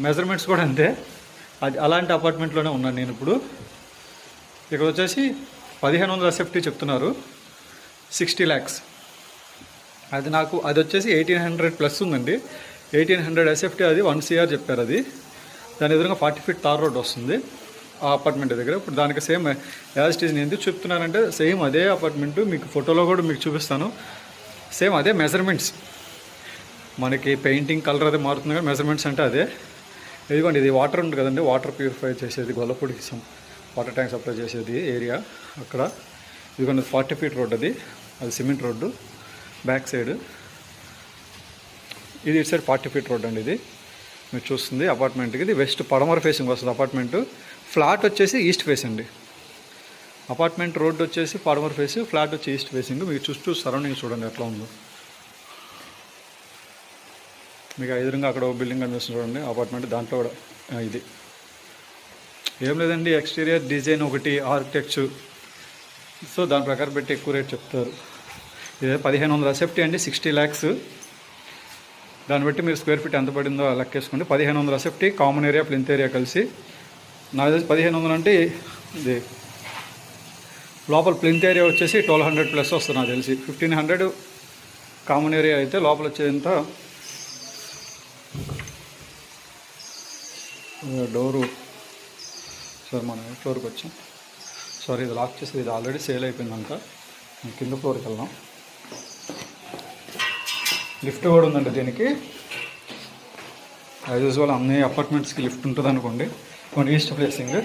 Measurements కూడా అంతే. అది అలాంటి అపార్ట్మెంట్లోనే ఉన్నాను నేను ఇప్పుడు. ఇక్కడ వచ్చేసి 1500 ఎస్ఎఫ్టీ చెప్తున్నారు, 60 lakhs. అది వచ్చేసి 1800 ప్లస్ ఉందండి. 1800 ఎస్ఎఫ్టీ, అది 1 CR చెప్పారు. అది దాని ఎదురుగా 40 feet తార్ రోడ్ వస్తుంది ఆ అపార్ట్మెంట్ దగ్గర. ఇప్పుడు దానికి సేమ్ యాజ్ ఇట్ ఈజ్. నేను ఎందుకు చెప్తున్నానంటే సేమ్ అదే అపార్ట్మెంటు మీకు ఫోటోలో కూడా మీకు చూపిస్తాను. సేమ్ అదే మెజర్మెంట్స్, మనకి పెయింటింగ్ కలర్ అదే మారుతుంది కానీ మెజర్మెంట్స్ అంటే అదే. ఇదిగోండి, ఇది వాటర్ ఉంది కదండి, వాటర్ ప్యూరిఫై చేసేది, గొల్లపూడికి వాటర్ ట్యాంక్ సప్లై చేసేది ఏరియా అక్కడ. ఇదిగోండి 40 feet రోడ్, అది సిమెంట్ రోడ్డు బ్యాక్ సైడ్. ఇది ఇటు సైడ్ 40 feet రోడ్ అండి. ఇది మీరు చూస్తుంది అపార్ట్మెంట్కి. ఇది వెస్ట్ పడమర ఫేసింగ్ వస్తుంది అపార్ట్మెంటు. ఫ్లాట్ వచ్చేసి ఈస్ట్ ఫేస్ అండి. అపార్ట్మెంట్ రోడ్డు వచ్చేసి పడమర ఫేస్, ఫ్లాట్ వచ్చి ఈస్ట్ ఫేసింగ్. మీకు చుట్టూ సరౌండింగ్ చూడండి ఎట్లా ఉందో. మీకు ఎదురుగా అక్కడ బిల్డింగ్ కనిపిస్తుంది చూడండి అపార్ట్మెంట్. దాంట్లో కూడా ఇది ఏం లేదండి, ఎక్స్టీరియర్ డిజైన్ ఒకటి, ఆర్కిటెక్చర్. సో దాని ప్రకారం పెట్టి ఎక్కువ రేట్ చెప్తారు. ఇదే 1500 ఎస్ఎఫ్టీ అండి, 60 lakhs. దాన్ని బట్టి మీరు స్క్వేర్ ఫీట్ ఎంత పడిందో లెక్కేసుకోండి. 1500 SFT, common area plinth area కలిసి. నాకు తెలిసి 1500 అంటే ఇది లోపల ప్లింత్ ఏరియా వచ్చేసి 1200 ప్లస్ వస్తుంది నాకు తెలిసి. 1500 కామన్ ఏరియా అయితే లోపల వచ్చేంత డోరు. సార్ మనం ఫ్లోర్కి వచ్చాం. సారీ, ఇది లాక్ చేసి ఇది ఆల్రెడీ సేల్ అయిపోయిందంట. కింద ఫ్లోర్కి వెళ్దాం. లిఫ్ట్ కూడా ఉందండి దీనికి. యాజ్ యూజువల్ అన్ని అపార్ట్మెంట్స్కి లిఫ్ట్ ఉంటుంది అనుకోండి. East placing.